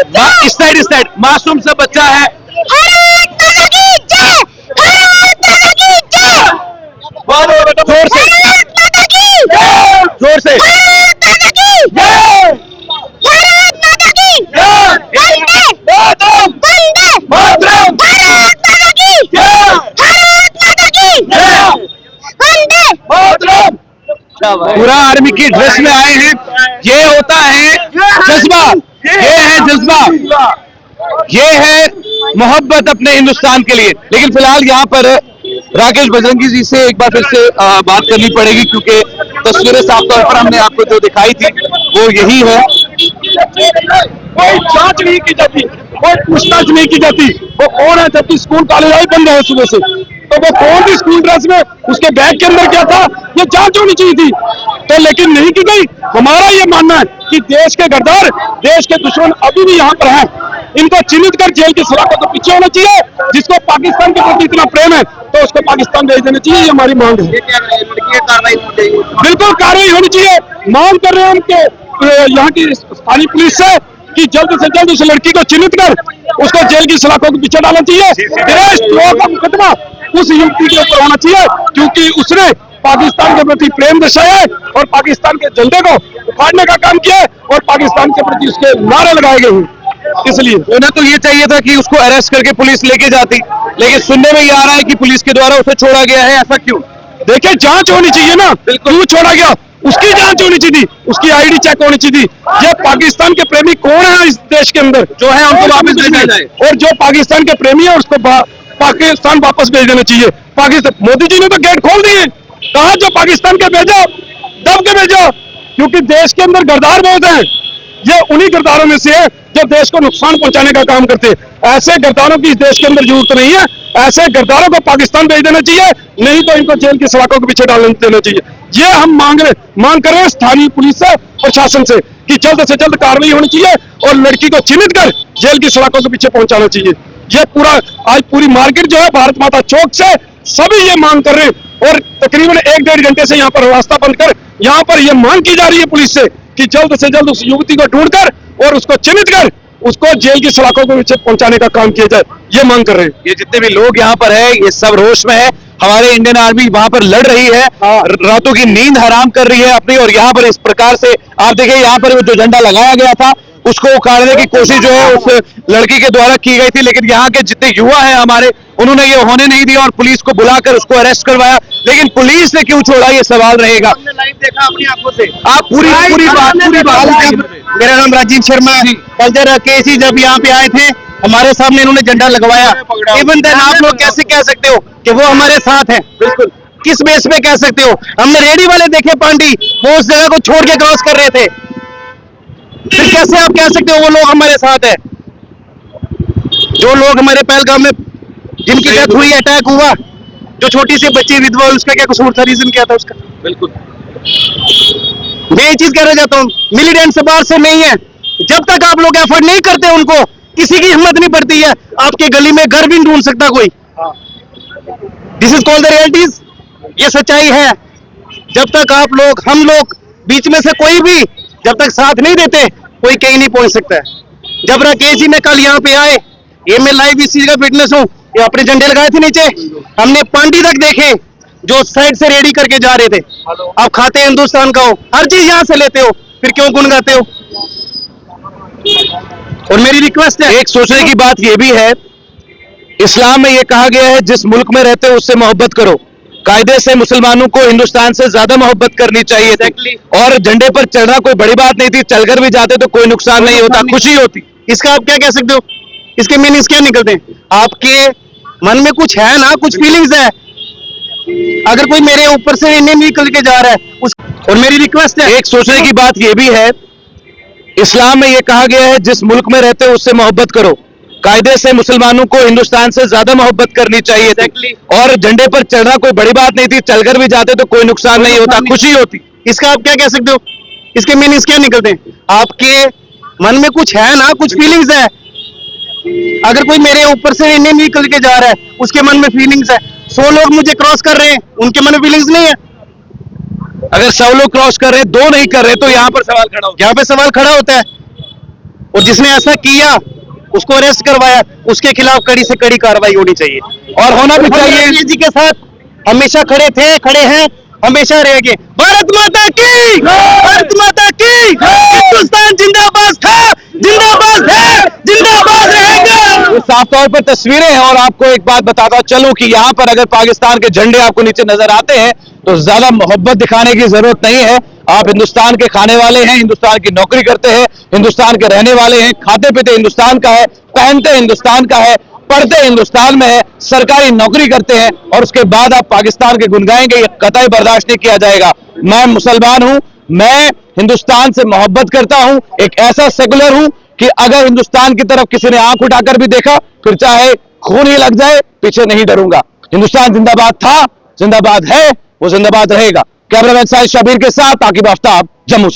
इस साइड मासूम सा बच्चा है। जोर से जोर से पूरा आर्मी की ड्रेस में आए हैं। ये होता है जज्बा, ये है जज्बा, ये है मोहब्बत अपने हिंदुस्तान के लिए। लेकिन फिलहाल यहाँ पर राकेश बजरंगी जी से एक बार फिर से बात करनी पड़ेगी, क्योंकि तस्वीरें साफ तौर पर हमने आपको जो दिखाई थी वो यही है। कोई जांच नहीं की जाती, कोई पूछताछ नहीं की जाती, वो कौन है, जबकि स्कूल कॉलेज ही बंद है सुबह से, तो वो कौन थी स्कूल ड्रेस में, उसके बैग के अंदर क्या था, ये जांच होनी चाहिए थी, तो लेकिन नहीं की गई। हमारा ये मानना है कि देश के गद्दार, देश के दुश्मन अभी भी यहाँ पर हैं, इनको चिन्हित कर जेल की सलाखों के पीछे होना चाहिए। जिसको पाकिस्तान के प्रति इतना प्रेम है तो उसको पाकिस्तान भेज देना चाहिए, ये हमारी मांग है। बिल्कुल कार्रवाई होनी चाहिए। मांग कर रहे हैं हम कि यहाँ की स्थानीय पुलिस से कि जल्द से जल्द उस लड़की को चिन्हित कर उसको जेल की सलाखों के पीछे डालना चाहिए। देशद्रोह का मुकदमा उस युवती के ऊपर होना चाहिए, क्योंकि उसने पाकिस्तान के प्रति प्रेम दर्शाया है और पाकिस्तान के झंडे को उखाड़ने का काम किया है और पाकिस्तान के प्रति उसके नारे लगाए गए हैं। इसलिए उन्हें तो ये चाहिए था कि उसको अरेस्ट करके पुलिस लेके जाती, लेकिन सुनने में ये आ रहा है कि पुलिस के द्वारा उसे छोड़ा गया है। ऐसा क्यों? देखिए, जांच होनी चाहिए ना, क्यों छोड़ा गया, उसकी जांच होनी चाहिए थी, उसकी आईडी चेक होनी चाहिए थी। ये पाकिस्तान के प्रेमी कौन है इस देश के अंदर जो है, उनको वापस भेजना जाए, और जो पाकिस्तान के प्रेमी है उसको पाकिस्तान वापस भेज देना चाहिए। पाकिस्तान मोदी जी ने तो गेट खोल दिए, कहा जो पाकिस्तान के भेजो, दब के भेजो, क्योंकि देश के अंदर गद्दार बहुत हैं। ये उन्हीं गद्दारों में से है जो देश को नुकसान पहुंचाने का काम करते हैं। ऐसे गद्दारों की इस देश के अंदर जरूरत नहीं है। ऐसे गद्दारों को पाकिस्तान भेज देना चाहिए, नहीं तो इनको जेल की सलाखों के पीछे डाल देना चाहिए। ये हम मांग कर रहे हैं स्थानीय पुलिस से, प्रशासन से, कि जल्द से जल्द कार्रवाई होनी चाहिए और लड़की को चिन्हित कर जेल की सलाखों के पीछे पहुंचाना चाहिए। ये पूरा आज पूरी मार्केट जो है भारत माता चौक से सभी ये मांग कर रहे हैं, और तकरीबन 1-1.5 घंटे से यहाँ पर रास्ता बंद कर यहाँ पर ये मांग की जा रही है पुलिस से कि जल्द से जल्द उस युवती को ढूंढकर और उसको चिन्हित कर उसको जेल की सलाखों के पीछे पहुंचाने का काम किया जाए। ये मांग कर रहे हैं। ये जितने भी लोग यहाँ पर है, ये सब रोष में है। हमारे इंडियन आर्मी वहां पर लड़ रही है, रातों की नींद हराम कर रही है अपनी, और यहाँ पर इस प्रकार से आप देखिए, यहाँ पर जो झंडा लगाया गया था उसको उखाड़ने की कोशिश जो है उस लड़की के द्वारा की गई थी, लेकिन यहाँ के जितने युवा हैं हमारे, उन्होंने ये होने नहीं दिया और पुलिस को बुलाकर उसको अरेस्ट करवाया। लेकिन पुलिस ने क्यों छोड़ा, ये सवाल रहेगा। लाइव देखा अपनी आंखों से, आप पूरी बात। मेरा नाम राजीव शर्मा है। कल राकेश जी जब यहाँ पे आए थे, हमारे सामने इन्होंने झंडा लगवाया। इवन देन आप लोग कैसे कह सकते हो कि वो हमारे साथ हैं? बिल्कुल, किस बेस पे कह सकते हो? हमने रेडी वाले देखे पांडी, वो उस जगह को छोड़ के क्रॉस कर रहे थे, फिर कैसे आप कह सकते हो वो लोग हमारे साथ है? जो लोग हमारे पहलगाम में जिनकी डेथ हुई, अटैक हुआ, जो छोटी सी बच्ची विधवा, उसका क्या कसूर था, रीजन क्या था उसका? बिल्कुल, मैं ये चीज कहना चाहता हूँ, मिलिटेंट से बाहर से नहीं है। जब तक आप लोग एफर्ट नहीं करते, उनको किसी की हिम्मत नहीं पड़ती है। आपके गली में घर भी नहीं ढूंढ सकता कोई। This is called the realities, ये सच्चाई है। जब तक आप लोग, हम लोग बीच में से कोई भी जब तक साथ नहीं देते, कोई कहीं नहीं पहुंच सकता है। जब राकेश जी ने कल यहाँ पे आए, ये मैं लाइव इस चीज का फिटनेस हूँ, ये अपने झंडे लगाए थे नीचे, हमने पांडी तक देखे जो साइड से रेडी करके जा रहे थे। आप खाते हिंदुस्तान का हो, हर चीज यहाँ से लेते हो, फिर क्यों गुन गाते हो? और मेरी रिक्वेस्ट है, एक सोचने की बात यह भी है, इस्लाम में यह कहा गया है जिस मुल्क में रहते हो उससे मोहब्बत करो। कायदे से मुसलमानों को हिंदुस्तान से ज्यादा मोहब्बत करनी चाहिए थी, और झंडे पर चढ़ना कोई बड़ी बात नहीं थी। चलकर भी जाते तो कोई नुकसान नहीं होता, खुशी होती। इसका आप क्या कह सकते हो? इसके मीनिंग्स क्या निकलते हैं? आपके मन में कुछ है ना, कुछ फीलिंग्स है। अगर कोई मेरे ऊपर से इन्हें निकल के जा रहा है उस, और मेरी रिक्वेस्ट है, एक सोचने की बात यह भी है, इस्लाम में यह कहा गया है जिस मुल्क में रहते हो उससे मोहब्बत करो। कायदे से मुसलमानों को हिंदुस्तान से ज्यादा मोहब्बत करनी चाहिए थी, और झंडे पर चढ़ना कोई बड़ी बात नहीं थी। चलकर भी जाते तो कोई नुकसान नहीं होता, खुशी होती। इसका आप क्या कह सकते हो? इसके मीनिंग्स क्या निकलते हैं? आपके मन में कुछ है ना, कुछ फीलिंग्स है। अगर कोई मेरे ऊपर से इन्हें निकल के जा रहा है, उसके मन में फीलिंग्स है। 100 लोग मुझे क्रॉस कर रहे हैं, उनके मन में फीलिंग्स नहीं है। अगर 100 लोग क्रॉस कर रहे हैं, 2 नहीं कर रहे, तो यहाँ पर सवाल खड़ा होता है। यहाँ पे सवाल खड़ा होता है। और जिसने ऐसा किया उसको अरेस्ट करवाया, उसके खिलाफ कड़ी से कड़ी कार्रवाई होनी चाहिए और होना भी चाहिए। जी के साथ हमेशा खड़े थे, खड़े हैं, हमेशा रहेंगे। भारत माता की, भारत माता की, हिंदुस्तान जिंदाबाद था, जिंदाबाद है, जिंदाबाद रहेगा। ये साफ तौर पर तस्वीरें हैं और आपको एक बात बताता चलूं कि यहाँ पर अगर पाकिस्तान के झंडे आपको नीचे नजर आते हैं तो ज्यादा मोहब्बत दिखाने की जरूरत नहीं है। आप हिंदुस्तान के खाने वाले हैं, हिंदुस्तान की नौकरी करते हैं, हिंदुस्तान के रहने वाले हैं, खाते पीते हिंदुस्तान का है, पहनते हिंदुस्तान का है, पढ़ते हिंदुस्तान में है, सरकारी नौकरी करते हैं और उसके बाद आप पाकिस्तान के गुन गाएंगे, ये कतई बर्दाश्त नहीं किया जाएगा। मैं मुसलमान हूं, मैं हिंदुस्तान से मोहब्बत करता हूं, एक ऐसा सेकुलर हूं कि अगर हिंदुस्तान की तरफ किसी ने आंख उठाकर भी देखा फिर चाहे खून ही लग जाए पीछे नहीं डरूंगा। हिंदुस्तान जिंदाबाद था, जिंदाबाद है, वो जिंदाबाद रहेगा। कैमरामैन साहिद शबीर के साथ आकिब आफ्ताब, जम्मू से।